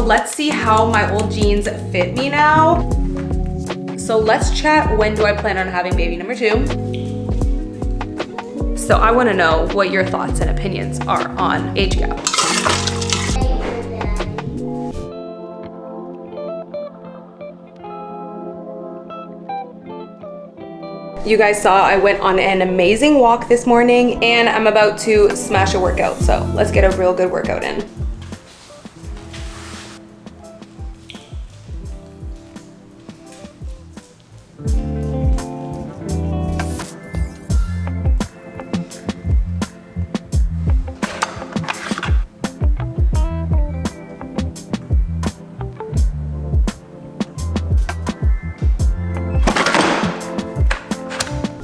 so let's see how my old jeans fit me now. So let's chat, when do I plan on having baby number 2? So I wanna know what your thoughts and opinions are on age gap. You guys saw I went on an amazing walk this morning and I'm about to smash a workout. So let's get a real good workout in.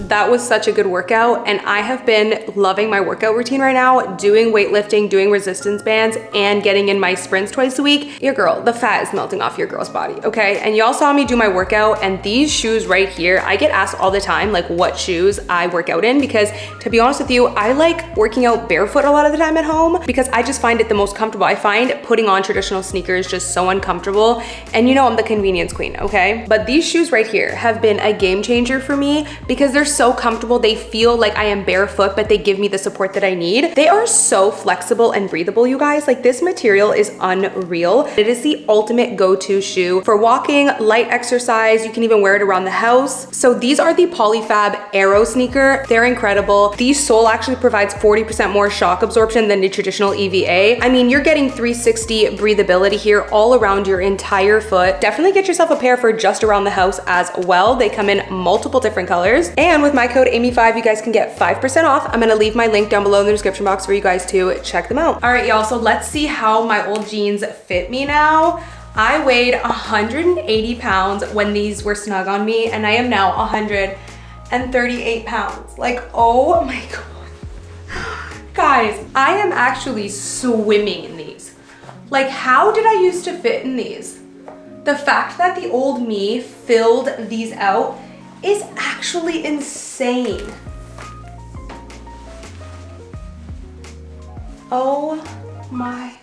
That was such a good workout, and I have been loving my workout routine right now, doing weightlifting, doing resistance bands, and getting in my sprints twice a week. Your girl, the fat is melting off your girl's body, okay? And y'all saw me do my workout, and these shoes right here, I get asked all the time, like what shoes I work out in, because to be honest with you, I like working out barefoot a lot of the time at home because I just find it the most comfortable. I find putting on traditional sneakers just so uncomfortable, and you know I'm the convenience queen, okay? But these shoes right here have been a game changer for me because they're so comfortable. They feel like I am barefoot, but they give me the support that I need. They are so flexible and breathable, you guys. Like, this material is unreal. It is the ultimate go-to shoe for walking, light exercise. You can even wear it around the house. So these are the Polyfab Aero sneaker. They're incredible. The sole actually provides 40% more shock absorption than the traditional EVA. I mean, you're getting 360 breathability here all around your entire foot. Definitely get yourself a pair for just around the house as well. They come in multiple different colors. And with my code Amy5, you guys can get 5% off. I'm gonna leave my link down below in the description box for you guys to check them out. All right, y'all, so let's see how my old jeans fit me now. I weighed 180 pounds when these were snug on me, and I am now 138 pounds. Like, oh my God. Guys, I am actually swimming in these. Like, how did I used to fit in these? The fact that the old me filled these out is actually insane. Oh my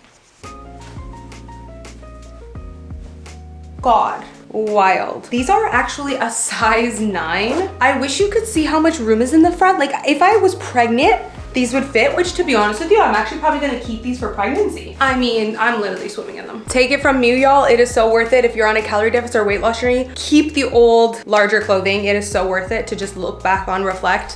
God, wild. These are actually a size 9. I wish you could see how much room is in the front. Like, if I was pregnant, these would fit, which to be honest with you, I'm actually probably gonna keep these for pregnancy. I mean, I'm literally swimming in them. Take it from me, y'all, it is so worth it. If you're on a calorie deficit or weight loss journey, keep the old, larger clothing. It is so worth it to just look back on, reflect,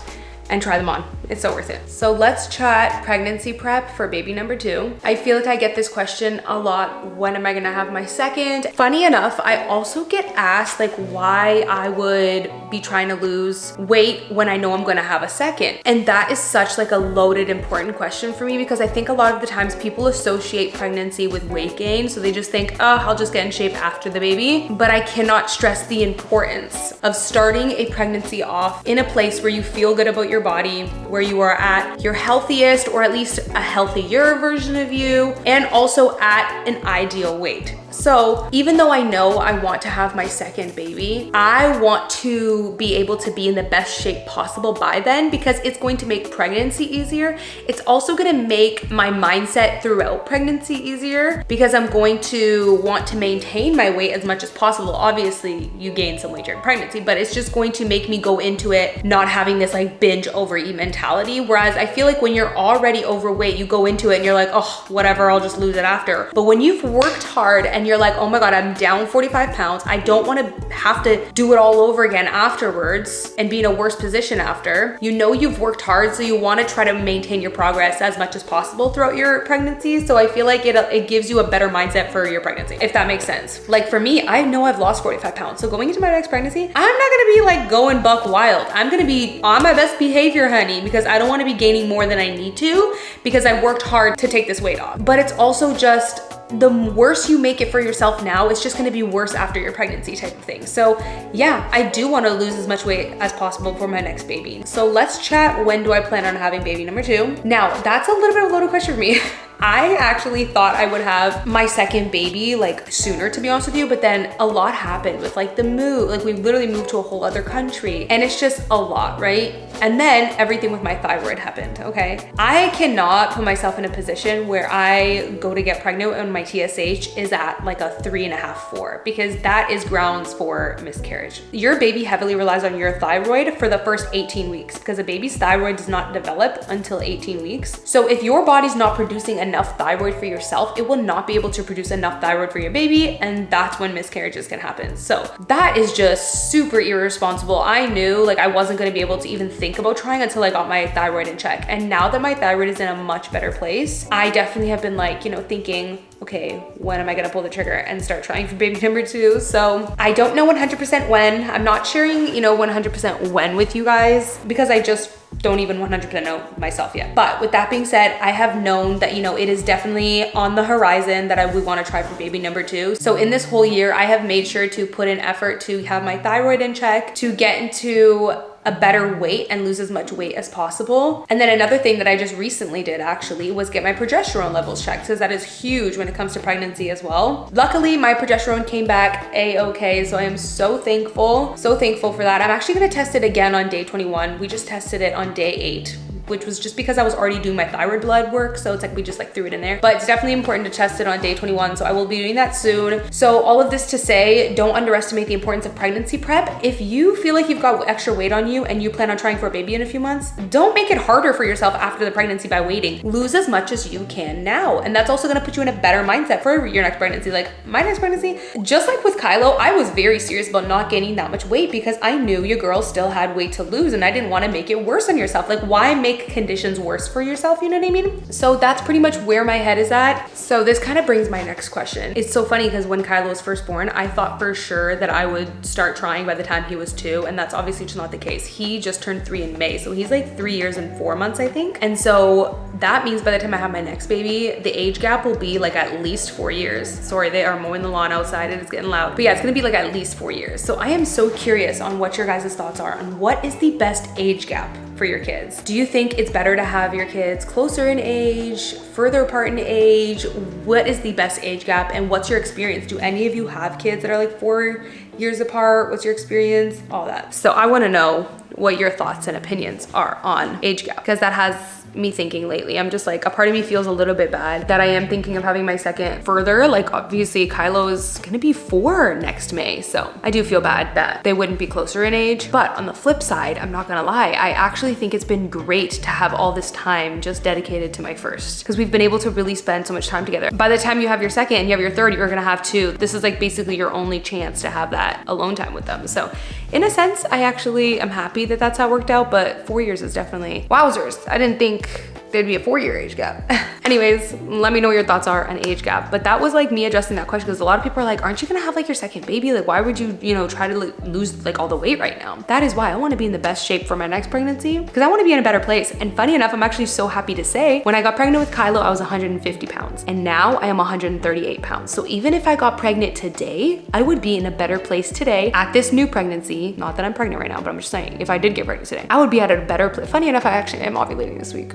and try them on. It's so worth it. So let's chat pregnancy prep for baby number 2. I feel like I get this question a lot. When am I gonna have my second? Funny enough, I also get asked like why I would be trying to lose weight when I know I'm gonna have a second. And that is such like a loaded, important question for me because I think a lot of the times people associate pregnancy with weight gain. So they just think, oh, I'll just get in shape after the baby. But I cannot stress the importance of starting a pregnancy off in a place where you feel good about your body, where you are at your healthiest or at least a healthier version of you, and also at an ideal weight. So even though I know I want to have my second baby, I want to be able to be in the best shape possible by then because it's going to make pregnancy easier. It's also gonna make my mindset throughout pregnancy easier because I'm going to want to maintain my weight as much as possible. Obviously, you gain some weight during pregnancy, but it's just going to make me go into it not having this like binge overeat mentality. Whereas I feel like when you're already overweight, you go into it and you're like, oh, whatever, I'll just lose it after. But when you've worked hard and you're like, oh my God, I'm down 45 pounds. I don't want to have to do it all over again afterwards and be in a worse position after. You know you've worked hard, so you want to try to maintain your progress as much as possible throughout your pregnancy. So I feel like it gives you a better mindset for your pregnancy, if that makes sense. Like for me, I know I've lost 45 pounds. So going into my next pregnancy, I'm not gonna be like going buck wild. I'm gonna be on my best behavior, honey, because I don't want to be gaining more than I need to because I worked hard to take this weight off. But it's also just the worse you make it for yourself now, it's just gonna be worse after your pregnancy type of thing. So yeah, I do wanna lose as much weight as possible for my next baby. So let's chat, when do I plan on having baby number 2? Now, that's a little bit of a loaded question for me I actually thought I would have my second baby like sooner, to be honest with you, but then a lot happened with like the move. Like we literally moved to a whole other country and it's just a lot, right? And then everything with my thyroid happened, okay? I cannot put myself in a position where I go to get pregnant and my TSH is at like a 3.5, 4, because that is grounds for miscarriage. Your baby heavily relies on your thyroid for the first 18 weeks because a baby's thyroid does not develop until 18 weeks. So if your body's not producing enough thyroid for yourself, it will not be able to produce enough thyroid for your baby, and that's when miscarriages can happen. So that is just super irresponsible. I knew like I wasn't gonna be able to even think about trying until I got my thyroid in check. And now that my thyroid is in a much better place, I definitely have been like, you know, thinking, okay, when am I gonna pull the trigger and start trying for baby number 2? So I don't know 100% when. I'm not sharing, you know, 100% when with you guys because I just don't even 100% know myself yet. But with that being said, I have known that, you know, it is definitely on the horizon that I would want to try for baby number 2. So in this whole year, I have made sure to put in effort to have my thyroid in check, to get into a better weight and lose as much weight as possible. And then another thing that I just recently did actually was get my progesterone levels checked, because that is huge when it comes to pregnancy as well. Luckily, my progesterone came back a-okay, so I am so thankful for that. I'm actually gonna test it again on day 21. We just tested it on day 8, which was just because I was already doing my thyroid blood work. So it's like we just like threw it in there, but it's definitely important to test it on day 21. So I will be doing that soon. So all of this to say, don't underestimate the importance of pregnancy prep. If you feel like you've got extra weight on you and you plan on trying for a baby in a few months, don't make it harder for yourself after the pregnancy by waiting. Lose as much as you can now. And that's also gonna put you in a better mindset for your next pregnancy. Like my next pregnancy, just like with Kylo, I was very serious about not gaining that much weight because I knew your girl still had weight to lose and I didn't wanna make it worse on yourself. Like why make conditions worse for yourself, you know what I mean? So that's pretty much where my head is at. So this kind of brings my next question. It's so funny because when Kylo was first born, I thought for sure that I would start trying by the time he was 2, and that's obviously just not the case. He just turned 3 in May, so he's like 3 years and 4 months, I think. And so that means by the time I have my next baby, the age gap will be like at least 4 years. Sorry, they are mowing the lawn outside and it's getting loud. But yeah, it's gonna be like at least 4 years. So I am so curious on what your guys' thoughts are on what is the best age gap for your kids. Do you think it's better to have your kids closer in age, further apart in age? What is the best age gap and what's your experience? Do any of you have kids that are like 4 years apart? What's your experience? All that. So I wanna know what your thoughts and opinions are on age gap, because that has me thinking lately. I'm just like, a part of me feels a little bit bad that I am thinking of having my second further. Like obviously Kylo is gonna be 4 next May. So I do feel bad that they wouldn't be closer in age. But on the flip side, I'm not gonna lie, I actually think it's been great to have all this time just dedicated to my first, because we've been able to really spend so much time together. By the time you have your second and you have your third, you're gonna have 2. This is like basically your only chance to have that alone time with them. So in a sense, I actually am happy that that's how it worked out, but 4 years is definitely, wowzers. I didn't think there'd be a 4-year age gap. Anyways, let me know what your thoughts are on age gap. But that was like me addressing that question, because a lot of people are like, aren't you gonna have like your second baby? Like why would you, you know, try to lose like all the weight right now? That is why I wanna be in the best shape for my next pregnancy, because I wanna be in a better place. And funny enough, I'm actually so happy to say, when I got pregnant with Kylo, I was 150 pounds. And now I am 138 pounds. So even if I got pregnant today, I would be in a better place today at this new pregnancy. Not that I'm pregnant right now, but I'm just saying, if I did get pregnant today, I would be at a better place. Funny enough, I actually am ovulating this week.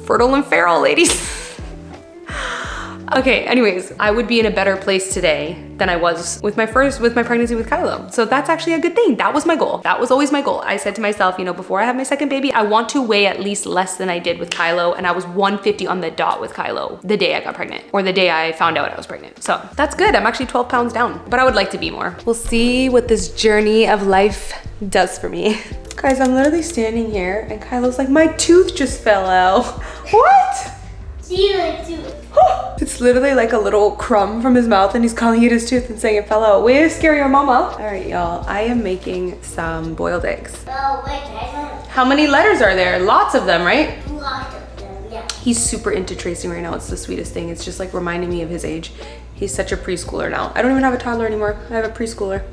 Fertile and feral, ladies. Okay, anyways, I would be in a better place today than I was with my pregnancy with Kylo. So that's actually a good thing. That was my goal. That was always my goal. I said to myself, you know, before I have my second baby, I want to weigh at least less than I did with Kylo. And I was 150 on the dot with Kylo the day I got pregnant, or the day I found out I was pregnant. So that's good. I'm actually 12 pounds down, but I would like to be more. We'll see what this journey of life does for me. Guys, I'm literally standing here and Kylo's like, my tooth just fell out. What? See you like tooth. It's literally like a little crumb from his mouth and he's calling it his tooth and saying it fell out. Way to scare your mama. All right, y'all, I am making some boiled eggs. Oh, wait, guys. How many letters are there? Lots of them, right? Lots of them, yeah. He's super into tracing right now. It's the sweetest thing. It's just like reminding me of his age. He's such a preschooler now. I don't even have a toddler anymore. I have a preschooler.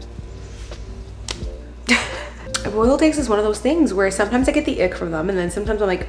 Boiled eggs is one of those things where sometimes I get the ick from them, and then sometimes I'm like,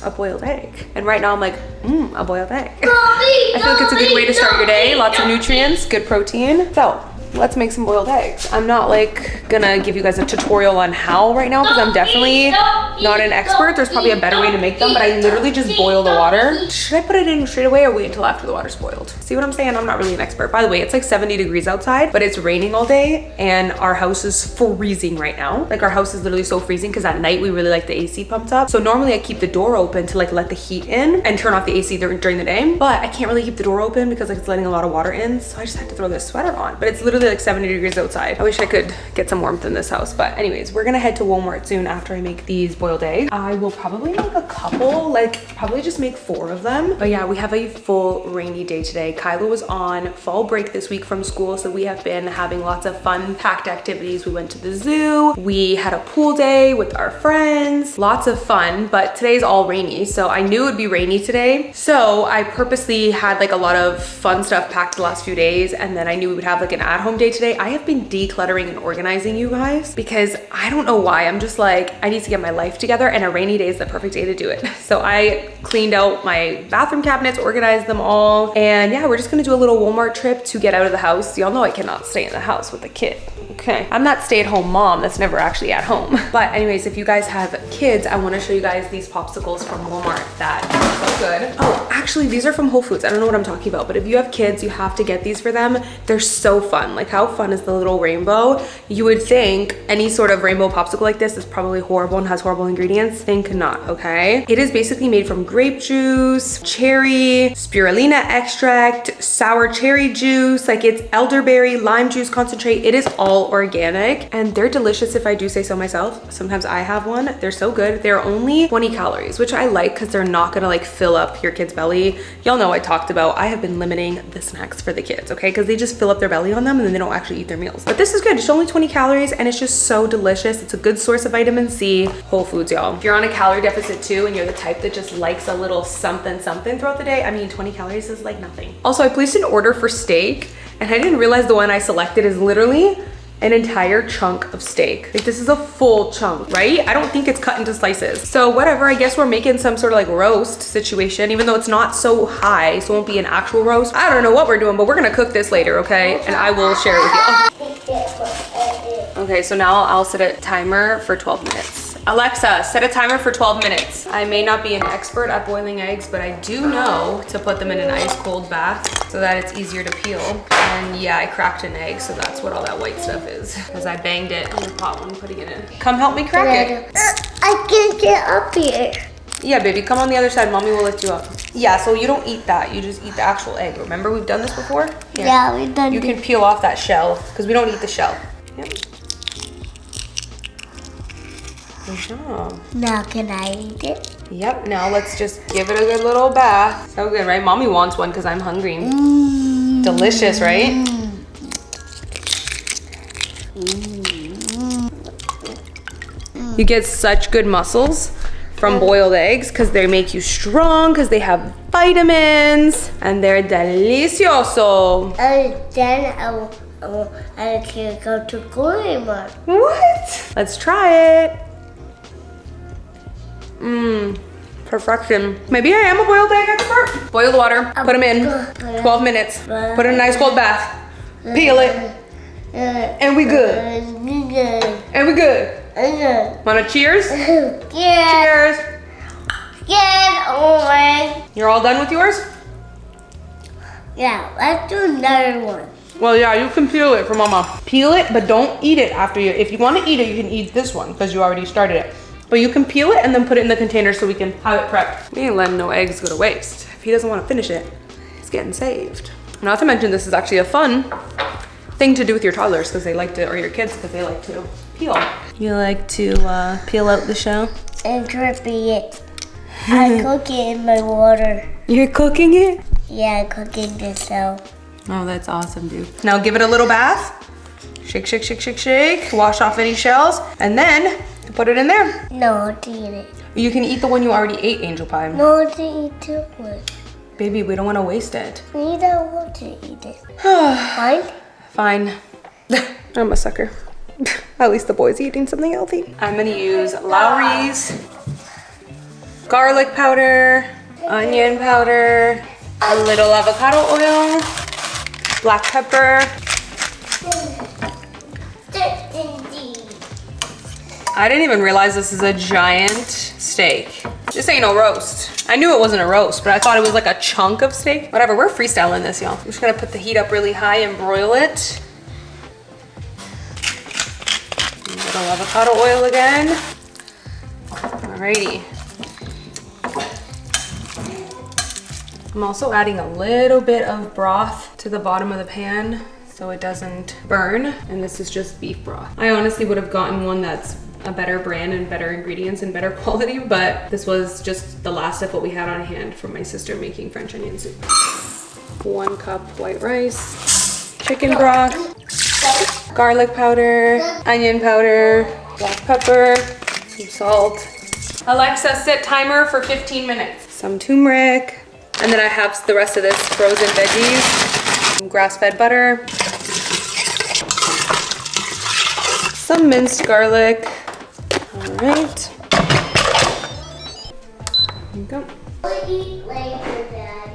a boiled egg. And right now I'm like, a boiled egg. I feel like it's a good way to start your day. Lots of nutrients, good protein. So let's make some boiled eggs. I'm not like gonna give you guys a tutorial on how right now because I'm definitely not an expert. There's probably a better way to make them, but I literally just boil the water. Should I put it in straight away or wait until after the water's boiled? See what I'm saying? I'm not really an expert. By the way, it's like 70 degrees outside, but it's raining all day and our house is freezing right now. Like our house is literally so freezing because at night we really like the AC pumped up. So normally I keep the door open to like let the heat in and turn off the AC during the day, but I can't really keep the door open because like it's letting a lot of water in. So I just had to throw this sweater on, but it's literally like 70 degrees outside. I wish I could get some warmth in this house, but anyways, we're gonna head to Walmart soon after I make these boiled eggs. I will probably make a couple, like probably just make 4 of them. But yeah, we have a full rainy day today. Kyla was on fall break this week from school, so we have been having lots of fun packed activities. We went to the zoo, we had a pool day with our friends, lots of fun, but today's all rainy, so I knew it would be rainy today. So I purposely had like a lot of fun stuff packed the last few days, and then I knew we would have like an at-home day today. I have been decluttering and organizing, you guys, because I don't know why. I'm just like, I need to get my life together, and a rainy day is the perfect day to do it. So I cleaned out my bathroom cabinets, organized them all, and yeah, we're just gonna do a little Walmart trip to get out of the house. Y'all know I cannot stay in the house with a kid. Okay, I'm that stay-at-home mom that's never actually at home. But anyways, if you guys have kids, I want to show you guys these popsicles from Walmart that are so good. Oh, actually, these are from Whole Foods. I don't know what I'm talking about, but if you have kids, you have to get these for them. They're so fun. Like, how fun is the little rainbow? You would think any sort of rainbow popsicle like this is probably horrible and has horrible ingredients. Think not, okay? It is basically made from grape juice, cherry, spirulina extract, sour cherry juice, like it's elderberry, lime juice concentrate. It is all organic and they're delicious if I do say so myself. Sometimes I have one. They're so good. They're only 20 calories, which I like because they're not gonna like fill up your kid's belly. Y'all know I talked about, I have been limiting the snacks for the kids, okay? Because they just fill up their belly on them and then they don't actually eat their meals. But this is good. It's only 20 calories and it's just so delicious. It's a good source of vitamin C. Whole Foods, y'all. If you're on a calorie deficit too and you're the type that just likes a little something throughout the day, I mean, 20 calories is like nothing. Also, I placed an order for steak and I didn't realize the one I selected is literally an entire chunk of steak. Like this is a full chunk, right? I don't think it's cut into slices. So whatever, I guess we're making some sort of like roast situation, even though it's not so high, so it won't be an actual roast. I don't know what we're doing, but we're gonna cook this later, okay? And I will share it with you. Okay, so now I'll set a timer for 12 minutes. Alexa, set a timer for 12 minutes. I may not be an expert at boiling eggs, but I do know to put them in an ice cold bath so that it's easier to peel. And yeah, I cracked an egg, so that's what all that white stuff is. Because I banged it in the pot when putting it in. Come help me crack it. I can't get up here. Yeah, baby, come on the other side. Mommy will lift you up. Yeah, so you don't eat that. You just eat the actual egg. Remember we've done this before? Here. Yeah, we've done You can peel off that shell because we don't eat the shell. Yep. Good job. Now can I eat it? Yep, now let's just give it a good little bath. So good, right? Mommy wants one because I'm hungry. Delicious, right? You get such good muscles from boiled eggs because they make you strong, because they have vitamins and they're delicioso. Then I can go to Walmart. What? Let's try it. Perfection. Maybe I am a boiled egg expert. Boil the water, put them in, 12 minutes, put it in a nice cold bath, peel it, and we good. And we good. Wanna cheers? Yeah. Cheers. Get away. You're all done with yours? Yeah, let's do another one. Well, yeah, you can peel it for mama. Peel it, but don't eat it after you. If you want to eat it, you can eat this one because you already started it. But you can peel it and then put it in the container so we can have it prepped. We ain't letting no eggs go to waste. If he doesn't want to finish it, it's getting saved. Not to mention, this is actually a fun thing to do with your toddlers because they like to, or your kids because they like to peel. You like to peel out the shell? And dripping it. I cook it in my water. You're cooking it? Yeah, cooking the shell. Oh, that's awesome, dude. Now give it a little bath. Shake, shake, shake, shake, shake. Wash off any shells and then put it in there. No, to eat it. You can eat the one you already ate, Angel Pie. No, to eat it. Baby, we don't want to waste it. We don't want to eat it. Fine? Fine. I'm a sucker. At least the boy's eating something healthy. I'm gonna use Lowry's garlic powder, onion powder, a little avocado oil, black pepper, I didn't even realize this is a giant steak. This ain't no roast. I knew it wasn't a roast, but I thought it was like a chunk of steak. Whatever, we're freestyling this, y'all. I'm just gonna put the heat up really high and broil it. A little avocado oil again. Alrighty. I'm also adding a little bit of broth to the bottom of the pan so it doesn't burn. And this is just beef broth. I honestly would have gotten one that's a better brand and better ingredients and better quality, but this was just the last of what we had on hand from my sister making French onion soup. 1 cup white rice, chicken broth, garlic powder, onion powder, black pepper, some salt. Alexa, set timer for 15 minutes. Some turmeric, and then I have the rest of this frozen veggies, some grass-fed butter, some minced garlic. All right. There you go. What do you eat later, Dad?